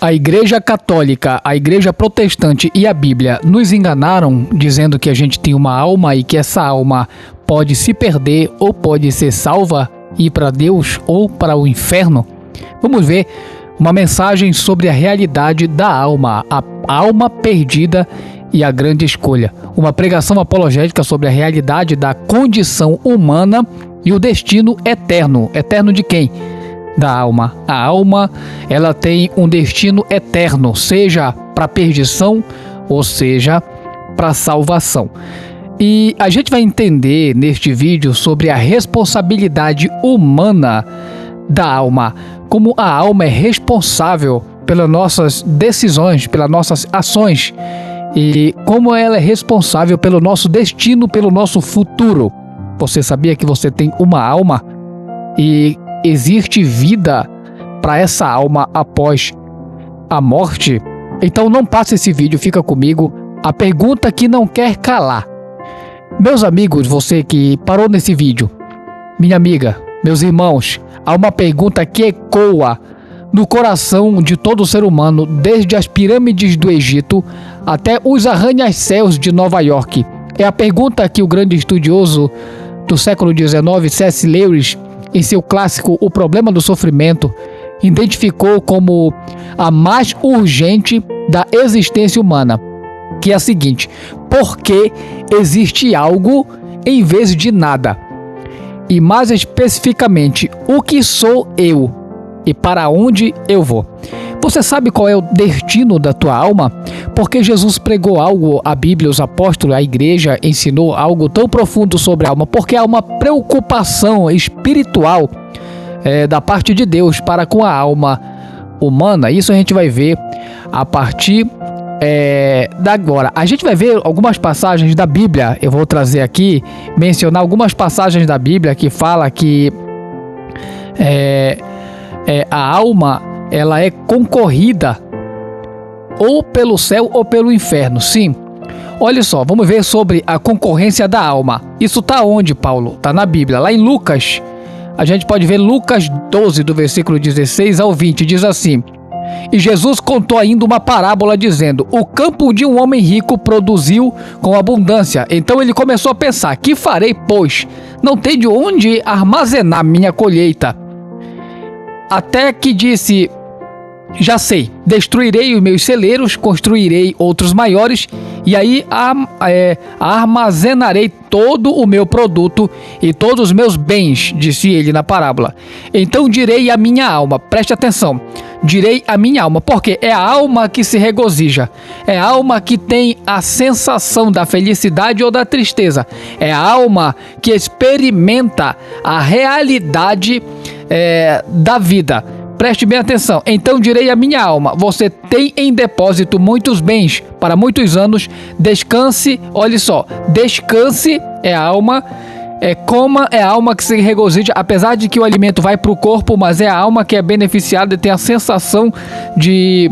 A Igreja Católica, a Igreja Protestante e a Bíblia nos enganaram dizendo que a gente tem uma alma e que essa alma pode se perder ou pode ser salva e ir para Deus ou para o inferno? Vamos ver uma mensagem sobre a realidade da alma, a alma perdida e a grande escolha. Uma pregação apologética sobre a realidade da condição humana e o destino eterno. Eterno de quem? Da alma. A alma, ela tem um destino eterno, seja para perdição ou seja para salvação. E a gente vai entender neste vídeo sobre a responsabilidade humana da alma, como a alma é responsável pelas nossas decisões, pelas nossas ações e como ela é responsável pelo nosso destino, pelo nosso futuro. Você sabia que você tem uma alma e existe vida para essa alma após a morte? Então não passe esse vídeo, fica comigo. A pergunta que não quer calar. Meus amigos, você que parou nesse vídeo, minha amiga, meus irmãos, há uma pergunta que ecoa no coração de todo ser humano, desde as pirâmides do Egito até os arranha-céus de Nova York. É a pergunta que o grande estudioso do século XIX, C.S. Lewis, em seu clássico O Problema do Sofrimento, identificou como a mais urgente da existência humana, que é a seguinte: por que existe algo em vez de nada? E mais especificamente, o que sou eu e para onde eu vou? Você sabe qual é o destino da tua alma? Porque Jesus pregou algo, a Bíblia, os apóstolos, a igreja ensinou algo tão profundo sobre a alma, porque há uma preocupação espiritual da parte de Deus para com a alma humana. Isso a gente vai ver a partir da agora. A gente vai ver algumas passagens da Bíblia. Eu vou trazer aqui, mencionar algumas passagens da Bíblia que fala que a alma, ela é concorrida ou pelo céu ou pelo inferno. Sim, olha só, vamos ver sobre a concorrência da alma. Isso está onde, Paulo? Está na Bíblia, lá em Lucas. A gente pode ver Lucas 12, do versículo 16 ao 20, diz assim: E Jesus contou ainda uma parábola dizendo: o campo de um homem rico produziu com abundância. Então ele começou a pensar: que farei, pois? Não tenho de onde armazenar minha colheita. Até que disse: já sei, destruirei os meus celeiros, construirei outros maiores, e aí armazenarei todo o meu produto e todos os meus bens, disse ele na parábola. Então direi à minha alma, preste atenção, direi à minha alma, porque é a alma que se regozija, é a alma que tem a sensação da felicidade ou da tristeza, é a alma que experimenta a realidade da vida. Preste bem atenção. Então direi à minha alma: você tem em depósito muitos bens para muitos anos, descanse. Olha só, descanse é a alma, coma é a alma que se regozija, apesar de que o alimento vai para o corpo, mas é a alma que é beneficiada e tem a sensação de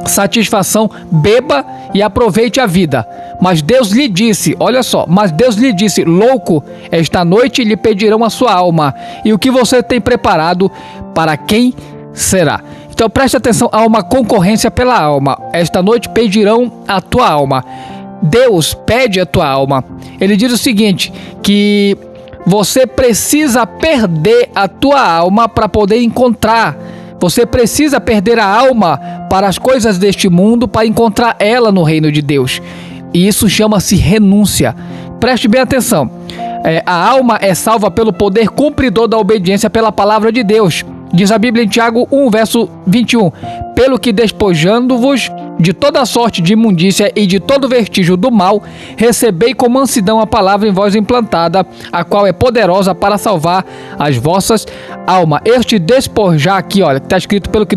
satisfação. Beba e aproveite a vida. Mas Deus lhe disse, olha só, mas Deus lhe disse: louco, esta noite lhe pedirão a sua alma, e o que você tem preparado, para quem será? Então preste atenção, há uma concorrência pela alma. Esta noite pedirão a tua alma. Deus pede a tua alma. Ele diz o seguinte, que você precisa perder a tua alma para poder encontrar. Você precisa perder a alma para as coisas deste mundo, para encontrar ela no reino de Deus. E isso chama-se renúncia. Preste bem atenção. A alma é salva pelo poder cumpridor da obediência pela palavra de Deus. Diz a Bíblia em Tiago 1, verso 21. Pelo que despojando-vos de toda sorte de imundícia e de todo vestígio do mal, recebei com mansidão a palavra em vós implantada, a qual é poderosa para salvar as vossas almas. Este despojar aqui, olha, que está escrito: pelo que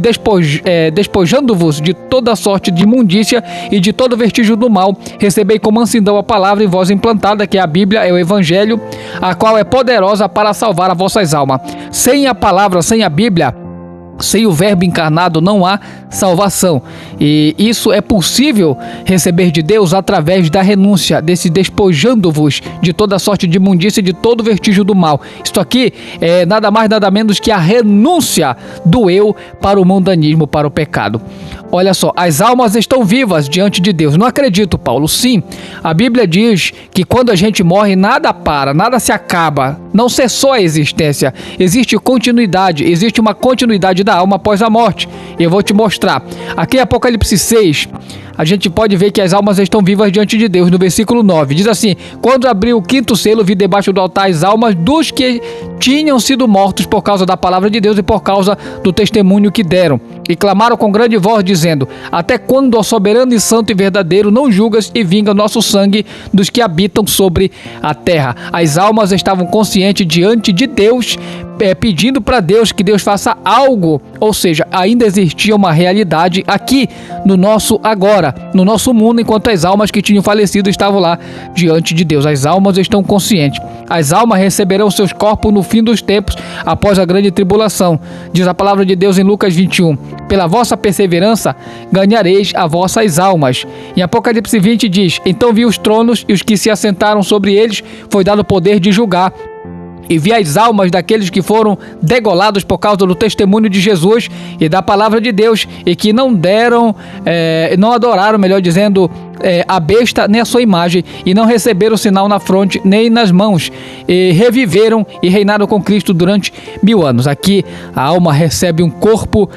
despojando-vos de toda sorte de imundícia e de todo vestígio do mal, recebei com mansidão a palavra em vós implantada, que é a Bíblia, é o Evangelho, a qual é poderosa para salvar as vossas almas. Sem a palavra, sem a Bíblia, Sem o Verbo encarnado não há salvação. E isso é possível receber de Deus através da renúncia, desse despojando-vos de toda sorte de imundícia e de todo vestígio do mal. Isto aqui é nada mais, nada menos que a renúncia do eu para o mundanismo, para o pecado. Olha só, as almas estão vivas diante de Deus. Não acredito, Paulo. Sim, a Bíblia diz que quando a gente morre, nada para, nada se acaba. Não cessou a existência. Existe continuidade, existe uma continuidade da alma após a morte. Eu vou te mostrar. Aqui em Apocalipse 6, a gente pode ver que as almas estão vivas diante de Deus. No versículo 9, diz assim: quando abriu o quinto selo, vi debaixo do altar as almas dos que tinham sido mortos por causa da palavra de Deus e por causa do testemunho que deram. E clamaram com grande voz, dizendo: até quando, ó soberano e santo e verdadeiro, não julgas e vinga nosso sangue dos que habitam sobre a terra? As almas estavam conscientes diante de Deus, pedindo para Deus que Deus faça algo. Ou seja, ainda existia uma realidade aqui no nosso agora, no nosso mundo, enquanto as almas que tinham falecido estavam lá diante de Deus. As almas estão conscientes. As almas receberão seus corpos no fim dos tempos, após a grande tribulação. Diz a palavra de Deus em Lucas 21: pela vossa perseverança ganhareis as vossas almas. Em Apocalipse 20 diz: então vi os tronos e os que se assentaram sobre eles foi dado o poder de julgar. E vi as almas daqueles que foram degolados por causa do testemunho de Jesus e da palavra de Deus, e que não adoraram, melhor dizendo, a besta nem a sua imagem, e não receberam sinal na fronte nem nas mãos, e reviveram e reinaram com Cristo durante 1000 anos. Aqui a alma recebe um corpo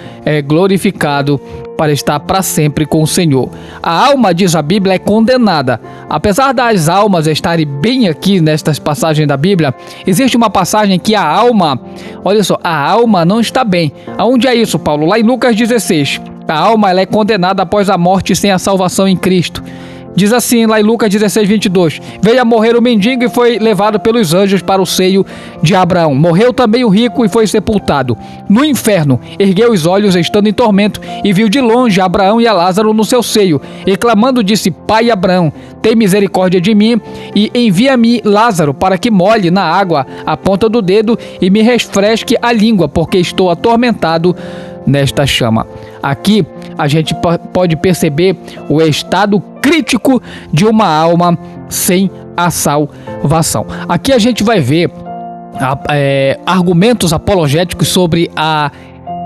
glorificado para estar para sempre com o Senhor. A alma, diz a Bíblia, é condenada. Apesar das almas estarem bem aqui nestas passagens da Bíblia, existe uma passagem que a alma, olha só, a alma não está bem. Aonde é isso, Paulo? Lá em Lucas 16. A alma ela é condenada após a morte sem a salvação em Cristo. Diz assim lá em Lucas 16, 22: veio a morrer o mendigo e foi levado pelos anjos para o seio de Abraão. Morreu também o rico e foi sepultado. No inferno, ergueu os olhos estando em tormento e viu de longe Abraão e a Lázaro no seu seio. E clamando disse: pai Abraão, tem misericórdia de mim e envia-me Lázaro para que molhe na água a ponta do dedo e me refresque a língua, porque estou atormentado nesta chama. Aqui a gente pode perceber o estado crítico de uma alma sem a salvação. Aqui a gente vai ver argumentos apologéticos sobre a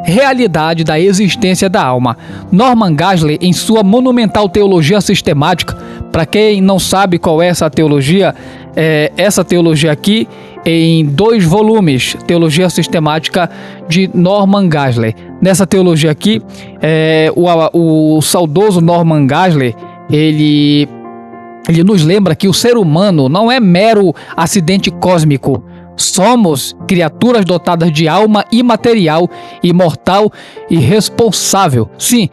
realidade da existência da alma. Norman Geisler, em sua monumental teologia sistemática, para quem não sabe qual é essa teologia aqui, em 2 volumes, Teologia Sistemática de Norman Geisler. Nessa teologia aqui, o saudoso Norman Geisler, ele nos lembra que o ser humano não é mero acidente cósmico. Somos criaturas dotadas de alma imaterial, imortal e responsável. Sim,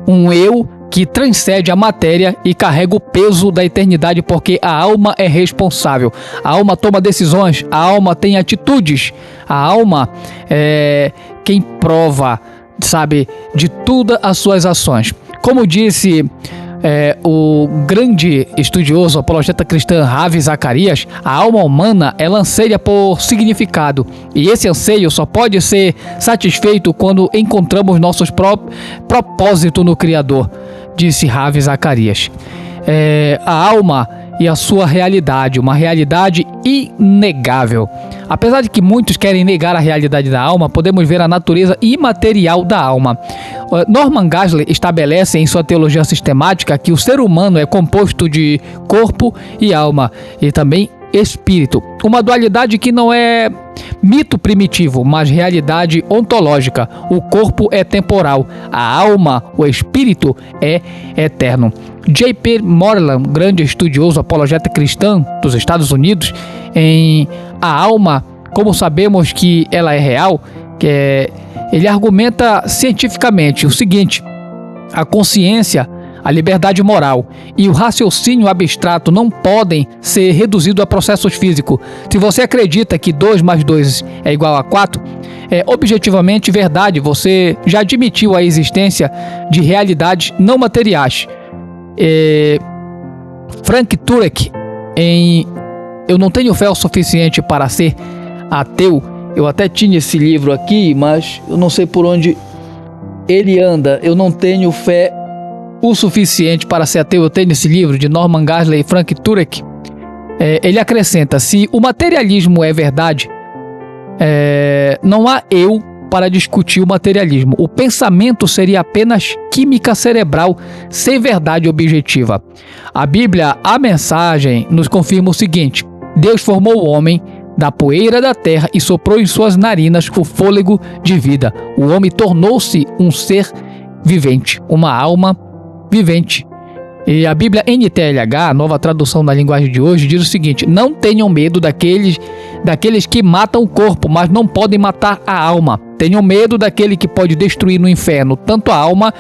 um eu que transcende a matéria e carrega o peso da eternidade, porque a alma é responsável. A alma toma decisões, a alma tem atitudes, a alma é quem prova, sabe, de todas as suas ações. Como disse o grande estudioso apologeta cristã Ravi Zacarias, a alma humana ela anseia por significado, e esse anseio só pode ser satisfeito quando encontramos nossos propósito no Criador, disse Ravi Zacarias. A alma e a sua realidade, uma realidade inegável. Apesar de que muitos querem negar a realidade da alma, podemos ver a natureza imaterial da alma. Norman Geisler estabelece em sua teologia sistemática que o ser humano é composto de corpo e alma, e também espírito. Uma dualidade que não é mito primitivo, mas realidade ontológica. O corpo é temporal, a alma, o espírito é eterno. J.P. Moreland, grande estudioso apologeta cristã dos Estados Unidos, em A Alma, como sabemos que ela é real, ele argumenta cientificamente o seguinte: a consciência, a liberdade moral e o raciocínio abstrato não podem ser reduzidos a processos físicos. Se você acredita que 2 mais 2 é igual a 4, é objetivamente verdade, você já admitiu a existência de realidades não materiais. Frank Turek, em Eu Não Tenho Fé o Suficiente para Ser Ateu, Eu até tinha esse livro aqui, mas eu não sei por onde ele anda. Eu não tenho fé o suficiente para ser ateu. Eu tenho esse livro de Norman Geisler e Frank Turek. Ele acrescenta: se o materialismo é verdade, não há eu para discutir o materialismo. O pensamento seria apenas química cerebral sem verdade objetiva. A Bíblia, a mensagem, nos confirma o seguinte: Deus formou o homem da poeira da terra e soprou em suas narinas o fôlego de vida. O homem tornou-se um ser vivente, uma alma vivente. E a Bíblia NTLH, nova tradução na linguagem de hoje, diz o seguinte: não tenham medo daqueles que matam o corpo, mas não podem matar a alma. Tenham medo daquele que pode destruir no inferno tanto a alma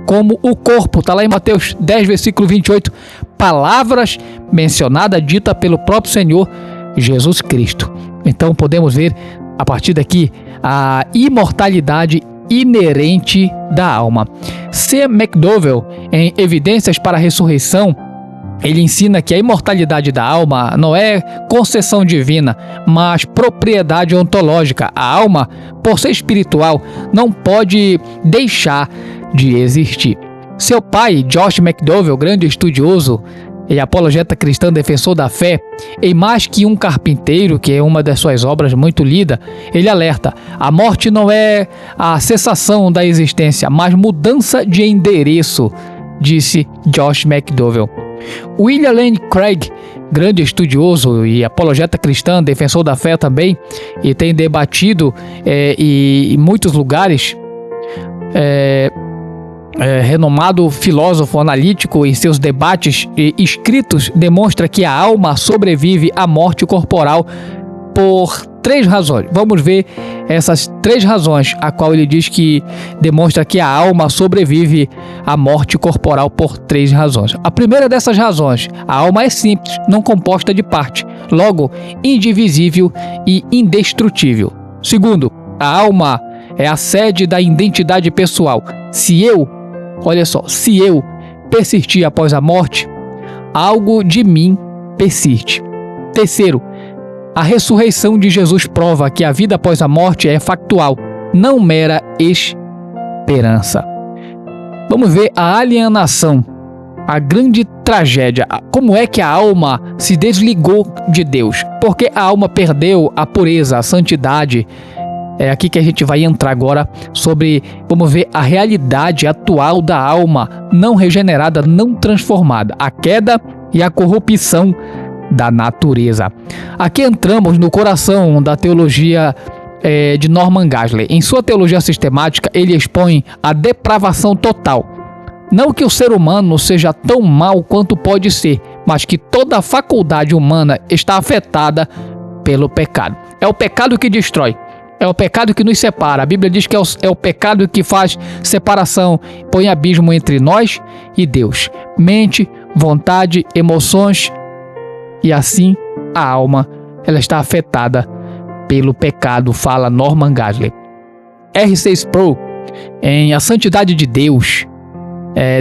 como o corpo. Está lá em Mateus 10, versículo 28. Palavras mencionadas, dita pelo próprio Senhor Jesus Cristo. Então podemos ver a partir daqui a imortalidade inerente da alma. C. McDowell, em Evidências para a Ressurreição, ele ensina que a imortalidade da alma não é concessão divina, mas propriedade ontológica. A alma, por ser espiritual, não pode deixar de existir. Seu pai, Josh McDowell, grande estudioso e apologeta cristão, defensor da fé, em Mais que um Carpinteiro, que é uma das suas obras muito lida, ele alerta: a morte não é a cessação da existência, mas mudança de endereço, disse Josh McDowell. William Lane Craig, grande estudioso e apologeta cristã, defensor da fé também, e tem debatido em muitos lugares, renomado filósofo analítico, em seus debates e escritos, demonstra que a alma sobrevive à morte corporal por 3 razões. Vamos ver essas 3 razões, a qual ele diz que demonstra que a alma sobrevive à morte corporal por 3 razões. A primeira dessas razões: a alma é simples, não composta de parte, logo indivisível e indestrutível. Segundo, a alma é a sede da identidade pessoal. Se eu persistir após a morte, algo de mim persiste. Terceiro, a ressurreição de Jesus prova que a vida após a morte é factual, não mera esperança. Vamos ver a alienação, a grande tragédia. Como é que a alma se desligou de Deus? Porque a alma perdeu a pureza, a santidade. É aqui que a gente vai entrar agora vamos ver a realidade atual da alma não regenerada, não transformada, a queda e a corrupção da natureza. Aqui entramos no coração da teologia de Norman Geisler. Em sua teologia sistemática, ele expõe a depravação total. Não que o ser humano seja tão mau quanto pode ser, mas que toda a faculdade humana está afetada pelo pecado. É o pecado que destrói. É o pecado que nos separa. A Bíblia diz que é o pecado que faz separação, põe abismo entre nós e Deus. Mente, vontade, emoções, e assim a alma, ela está afetada pelo pecado, fala Norman Geisler. R.C. Sproul, em A Santidade de Deus,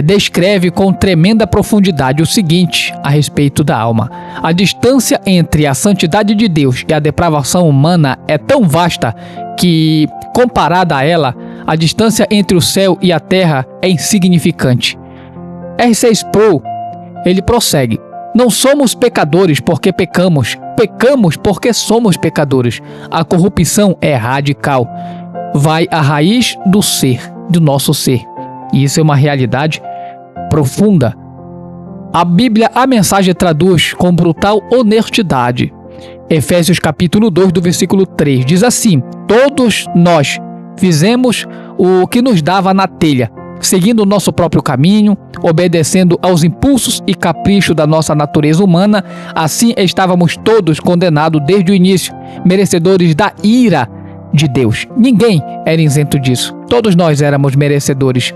descreve com tremenda profundidade o seguinte a respeito da alma: a distância entre a santidade de Deus e a depravação humana é tão vasta que, comparada a ela, a distância entre o céu e a terra é insignificante. R.C. Sproul, ele prossegue: não somos pecadores porque pecamos, pecamos porque somos pecadores. A corrupção é radical, vai à raiz do ser, do nosso ser. E isso é uma realidade profunda. A Bíblia, a mensagem, traduz com brutal honestidade. Efésios capítulo 2, do versículo 3, diz assim: todos nós fizemos o que nos dava na telha, seguindo o nosso próprio caminho, obedecendo aos impulsos e caprichos da nossa natureza humana. Assim estávamos todos condenados desde o início, merecedores da ira de Deus. Ninguém era isento disso. Todos nós éramos merecedores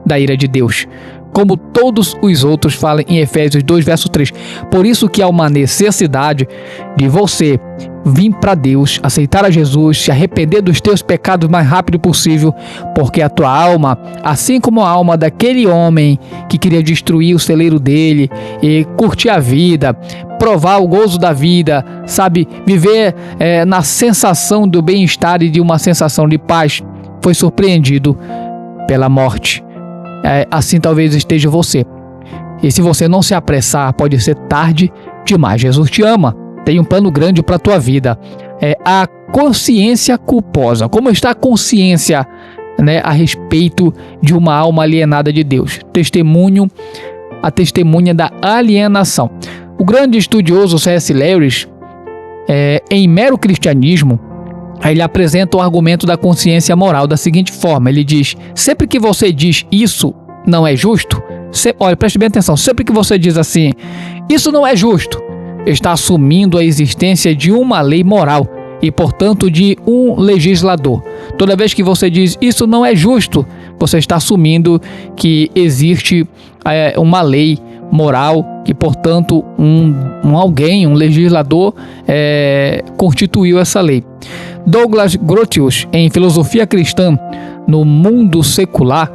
da ira de Deus. como todos os outros, fala em Efésios 2, verso 3. Por isso que há uma necessidade de você vir para Deus, aceitar a Jesus, se arrepender dos teus pecados o mais rápido possível, porque a tua alma, assim como a alma daquele homem que queria destruir o celeiro dele e curtir a vida, provar o gozo da vida, sabe, viver na sensação do bem-estar e de uma sensação de paz, foi surpreendido pela morte. Assim talvez esteja você. E se você não se apressar, pode ser tarde demais. Jesus te ama, tem um plano grande para a tua vida. A consciência culposa. Como está a consciência, né, a respeito de uma alma alienada de Deus? A testemunha da alienação. O grande estudioso C.S. Lewis, em Mero Cristianismo, ele apresenta o argumento da consciência moral da seguinte forma. Ele diz: sempre que você diz isso não é justo, olha, preste bem atenção, sempre que você diz assim, isso não é justo, está assumindo a existência de uma lei moral e, portanto, de um legislador. Toda vez que você diz isso não é justo, você está assumindo que existe uma lei moral e, portanto, um legislador constituiu essa lei. Douglas Grotius, em Filosofia Cristã no Mundo Secular,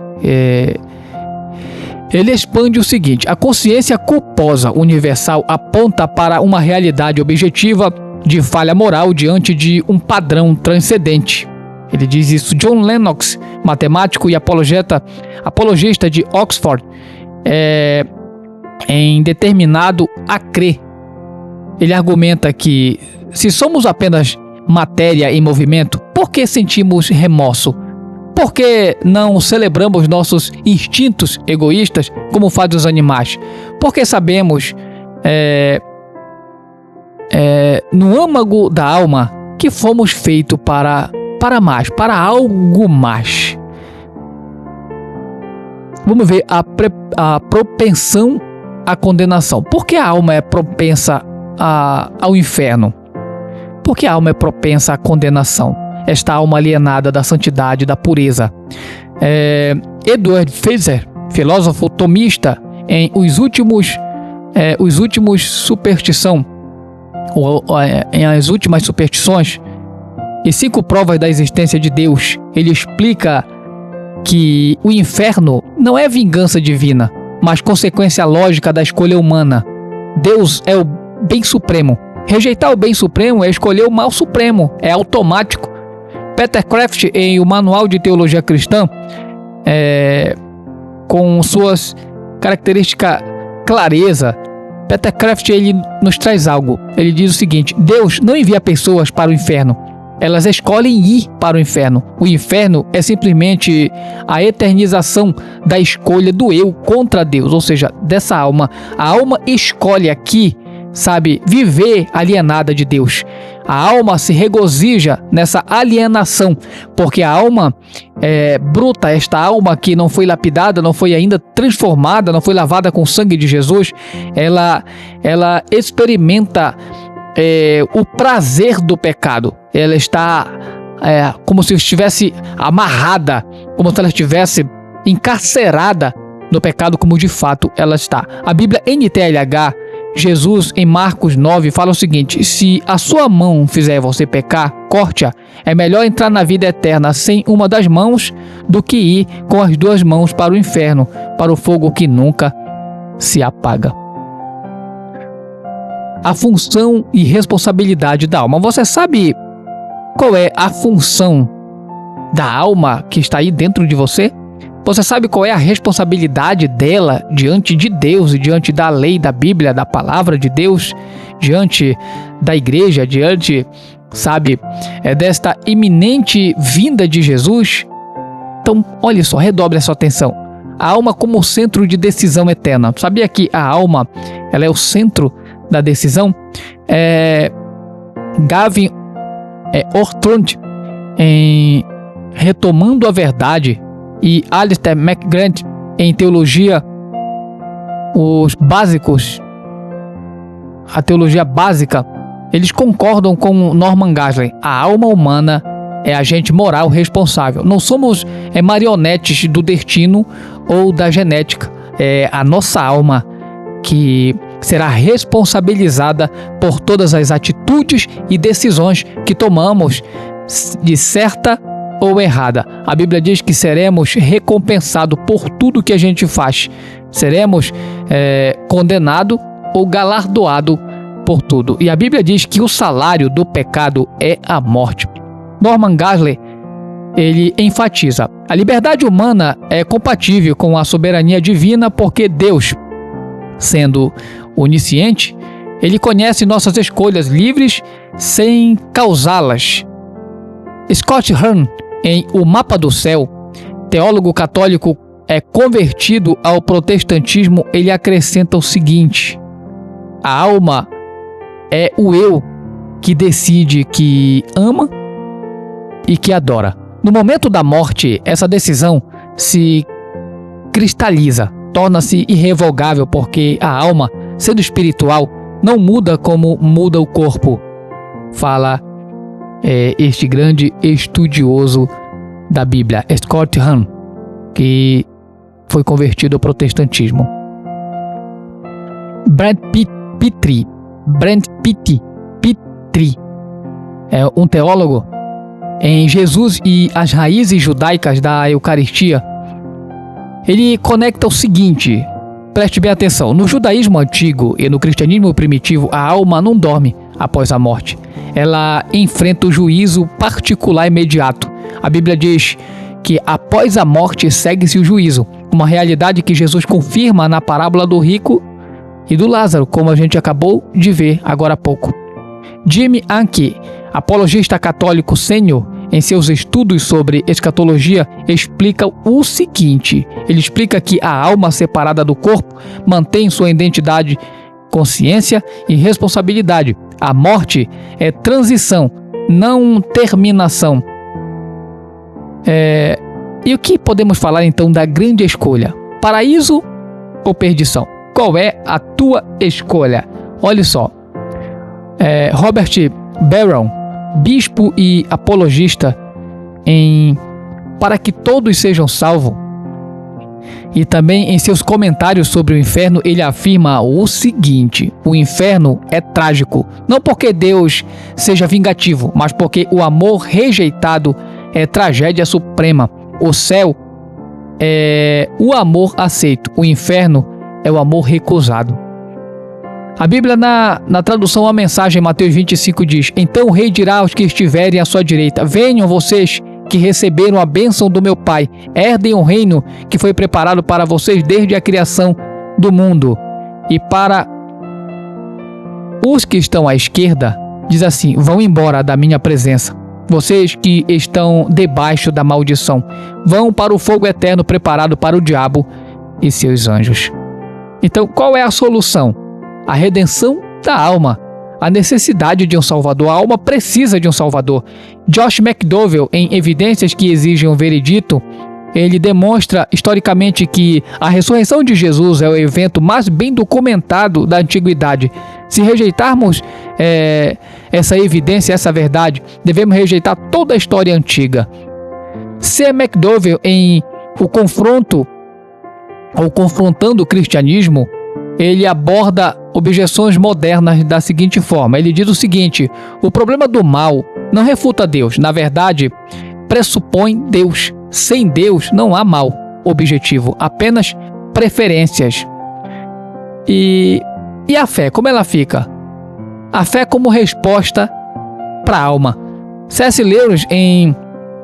ele expande o seguinte: a consciência culposa universal aponta para uma realidade objetiva de falha moral diante de um padrão transcendente. Ele diz isso. John Lennox, matemático e apologista de Oxford, em Determinado a Crer, ele argumenta que se somos apenas matéria em movimento, por que sentimos remorso? Por que não celebramos nossos instintos egoístas como fazem os animais? Porque sabemos no âmago da alma que fomos feitos para mais, para algo mais. Vamos ver a propensão à condenação. Por que a alma é propensa ao inferno? Por que a alma é propensa à condenação? Esta alma alienada da santidade, da pureza. Edward Feser, filósofo tomista, em Os Últimos Superstição, em As Últimas Superstições e 5 Provas da Existência de Deus, ele explica que o inferno não é vingança divina, mas consequência lógica da escolha humana. Deus é o bem supremo. Rejeitar o bem supremo é escolher o mal supremo, é automático. Peter Kraft, em O Manual de Teologia Cristã, com suas características clareza, Peter Kraft, ele nos traz algo. Ele diz o seguinte: Deus não envia pessoas para o inferno, elas escolhem ir para o inferno. O inferno é simplesmente a eternização da escolha do eu contra Deus, ou seja, dessa alma. A alma escolhe aqui, sabe, viver alienada de Deus. A alma se regozija nessa alienação, porque a alma bruta, esta alma que não foi lapidada, não foi ainda transformada, não foi lavada com o sangue de Jesus, ela experimenta o prazer do pecado. Ela está como se estivesse amarrada, como se ela estivesse encarcerada no pecado, como de fato ela está. A Bíblia NTLH, Jesus, em Marcos 9, fala o seguinte: se a sua mão fizer você pecar, corte-a. É melhor entrar na vida eterna sem uma das mãos do que ir com as 2 mãos para o inferno, para o fogo que nunca se apaga. A função e responsabilidade da alma. Você sabe qual é a função da alma que está aí dentro de você? Você sabe qual é a responsabilidade dela diante de Deus e diante da lei da Bíblia, da palavra de Deus, diante da igreja, diante, sabe, desta iminente vinda de Jesus? Então, olha só, redobre a sua atenção. A alma como centro de decisão eterna. Sabia que a alma, ela é o centro da decisão? Gavin Ortlund, em Retomando a Verdade, e Alistair McGrath, em Teologia, os Básicos, a Teologia Básica, eles concordam com Norman Geisler. A alma humana é agente moral responsável. Não somos marionetes do destino ou da genética. é a nossa alma que será responsabilizada por todas as atitudes e decisões que tomamos, de certa ou errada. A Bíblia diz que seremos recompensados por tudo que a gente faz. Seremos condenados ou galardoados por tudo. E a Bíblia diz que o salário do pecado é a morte. Norman Geisler, ele enfatiza: a liberdade humana é compatível com a soberania divina porque Deus, sendo onisciente, ele conhece nossas escolhas livres sem causá-las. Scott Hahn, em O Mapa do Céu, teólogo católico convertido ao protestantismo, ele acrescenta o seguinte: a alma é o eu que decide que ama e que adora. No momento da morte, essa decisão se cristaliza, torna-se irrevogável, porque a alma, sendo espiritual, não muda como muda o corpo. Fala este grande estudioso da Bíblia, Scott Hahn, que foi convertido ao protestantismo. Brent Pitre é um teólogo em Jesus e as raízes judaicas da Eucaristia. Ele conecta o seguinte, preste bem atenção: no judaísmo antigo e no cristianismo primitivo, a alma não dorme após a morte. Ela enfrenta o juízo particular imediato. A Bíblia diz que após a morte segue-se o juízo, uma realidade que Jesus confirma na parábola do rico e do Lázaro, como a gente acabou de ver agora há pouco. Jimmy Anke, apologista católico sênior, em seus estudos sobre escatologia, explica o seguinte: ele explica que a alma separada do corpo mantém sua identidade, consciência e responsabilidade. A morte é transição, não terminação. E o que podemos falar então da grande escolha? Paraíso ou perdição? Qual é a tua escolha? Olha só, Robert Barron, bispo e apologista Para que Todos Sejam Salvos, e também em seus comentários sobre o inferno, ele afirma o seguinte: o inferno é trágico, não porque Deus seja vingativo, mas porque o amor rejeitado é tragédia suprema. O céu é o amor aceito, o inferno é o amor recusado. A Bíblia, na tradução A Mensagem, Mateus 25, diz: então o rei dirá aos que estiverem à sua direita: venham vocês que receberam a bênção do meu Pai, herdem o reino que foi preparado para vocês desde a criação do mundo. E para os que estão à esquerda, diz assim: vão embora da minha presença. Vocês que estão debaixo da maldição, vão para o fogo eterno preparado para o diabo e seus anjos. Então, qual é a solução? A redenção da alma, a necessidade de um Salvador. A alma precisa de um Salvador. Josh McDowell, em Evidências que Exigem um Veredito, ele demonstra historicamente que a ressurreição de Jesus é o evento mais bem documentado da antiguidade. Se rejeitarmos essa evidência, essa verdade, devemos rejeitar toda a história antiga. C. McDowell, em Confrontando o Cristianismo, ele aborda objeções modernas da seguinte forma. Ele diz o seguinte: o problema do mal não refuta Deus, na verdade, pressupõe Deus. Sem Deus não há mal objetivo, apenas preferências. E a fé, como ela fica? A fé como resposta para a alma. C.S. Lewis, em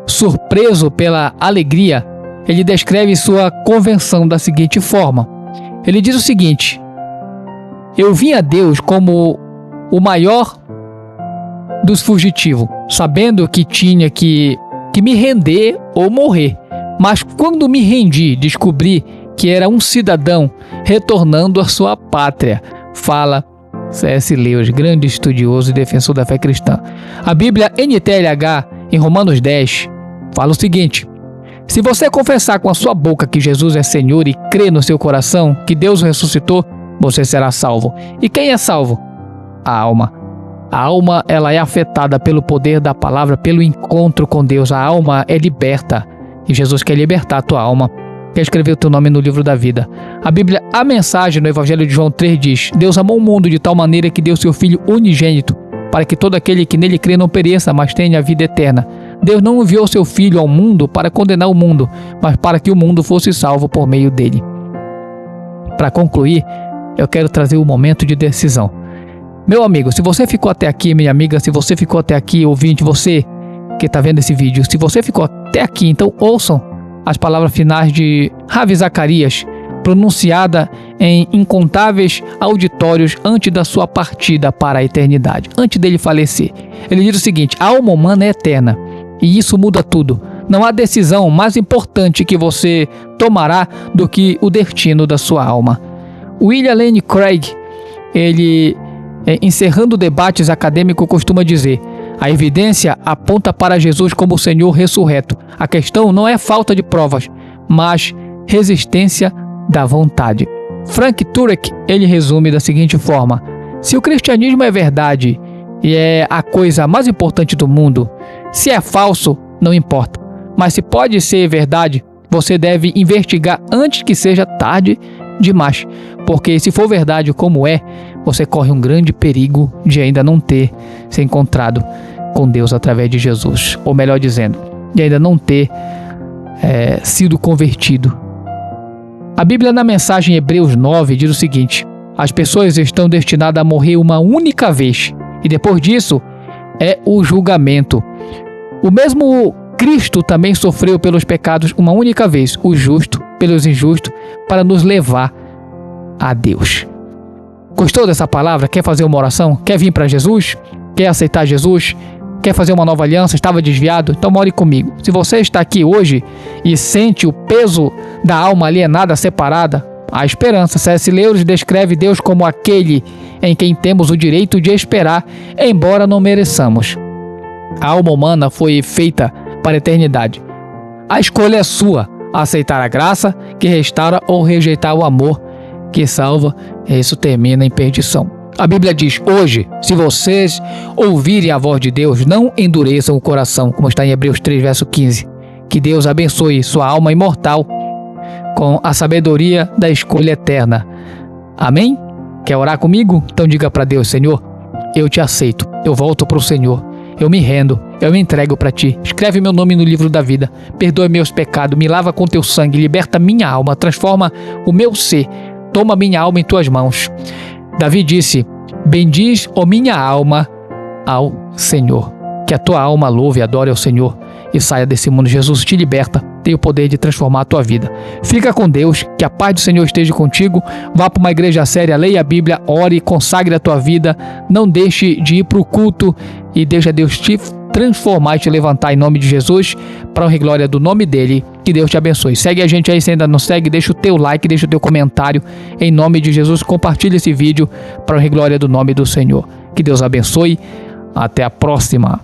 Surpreso pela Alegria, ele descreve sua convenção da seguinte forma. Ele diz o seguinte: eu vim a Deus como o maior dos fugitivos, sabendo que tinha que me render ou morrer. Mas quando me rendi, descobri que era um cidadão retornando à sua pátria. Fala C.S. Lewis, grande estudioso e defensor da fé cristã. A Bíblia NTLH, em Romanos 10, fala o seguinte: se você confessar com a sua boca que Jesus é Senhor e crer no seu coração que Deus o ressuscitou, você será salvo. E quem é salvo? A alma. A alma, ela é afetada pelo poder da palavra, pelo encontro com Deus. A alma é liberta e Jesus quer libertar a tua alma. quer escrever o teu nome no livro da vida. A Bíblia, a mensagem no Evangelho de João 3 diz: Deus amou o mundo de tal maneira que deu seu Filho unigênito, para que todo aquele que nele crê não pereça, mas tenha a vida eterna. Deus não enviou seu Filho ao mundo para condenar o mundo, mas para que o mundo fosse salvo por meio dele. Para concluir, eu quero trazer o momento de decisão. Meu amigo, se você ficou até aqui, minha amiga, se você ficou até aqui, ouvinte, você que está vendo esse vídeo, se você ficou até aqui, então ouçam as palavras finais de Ravi Zacarias, pronunciada em incontáveis auditórios antes da sua partida para a eternidade, antes dele falecer. Ele diz o seguinte: a alma humana é eterna e isso muda tudo. Não há decisão mais importante que você tomará do que o destino da sua alma. William Lane Craig, ele, encerrando debates acadêmicos, costuma dizer: a evidência aponta para Jesus como o Senhor ressurreto. A questão não é falta de provas, mas resistência da vontade. Frank Turek, ele resume da seguinte forma: se o cristianismo é verdade e é a coisa mais importante do mundo, se é falso, não importa. Mas se pode ser verdade, você deve investigar antes que seja tarde demais. Porque se for verdade como é, você corre um grande perigo de ainda não ter se encontrado com Deus através de Jesus. Ou melhor dizendo, de ainda não ter sido convertido. A Bíblia, na mensagem Hebreus 9, diz o seguinte: as pessoas estão destinadas a morrer uma única vez, e depois disso é o julgamento. O mesmo Cristo também sofreu pelos pecados uma única vez, o justo pelos injustos, para nos levar a Deus. Gostou dessa palavra? Quer fazer uma oração? Quer vir para Jesus? Quer aceitar Jesus? Quer fazer uma nova aliança? Estava desviado? Então ore comigo. Se você está aqui hoje e sente o peso da alma alienada, separada, há esperança. C.S. Lewis descreve Deus como aquele em quem temos o direito de esperar, embora não mereçamos. A alma humana foi feita para a eternidade. A escolha é sua: aceitar a graça que restaura ou rejeitar o amor que salva. Isso termina em perdição. A Bíblia diz: hoje, se vocês ouvirem a voz de Deus, não endureçam o coração, como está em Hebreus 3, verso 15. Que Deus abençoe sua alma imortal com a sabedoria da escolha eterna. Amém? Quer orar comigo? Então diga para Deus: Senhor, eu te aceito, eu volto para o Senhor, eu me rendo, eu me entrego para ti. Escreve meu nome no livro da vida, perdoa meus pecados, me lava com teu sangue, liberta minha alma, transforma o meu ser, toma minha alma em tuas mãos. Davi disse: bendiz, ó minha alma, ao Senhor. Que a tua alma louve e adore ao Senhor e saia desse mundo. Jesus te liberta, tem o poder de transformar a tua vida. Fica com Deus, que a paz do Senhor esteja contigo. Vá para uma igreja séria, leia a Bíblia, ore, consagre a tua vida. Não deixe de ir para o culto e deixa Deus te transformar e te levantar em nome de Jesus, para a honra e glória do nome dele. Que Deus te abençoe. Segue a gente aí, se ainda não segue, deixa o teu like, deixa o teu comentário, em nome de Jesus. Compartilha esse vídeo para a honra e glória do nome do Senhor. Que Deus abençoe. Até a próxima.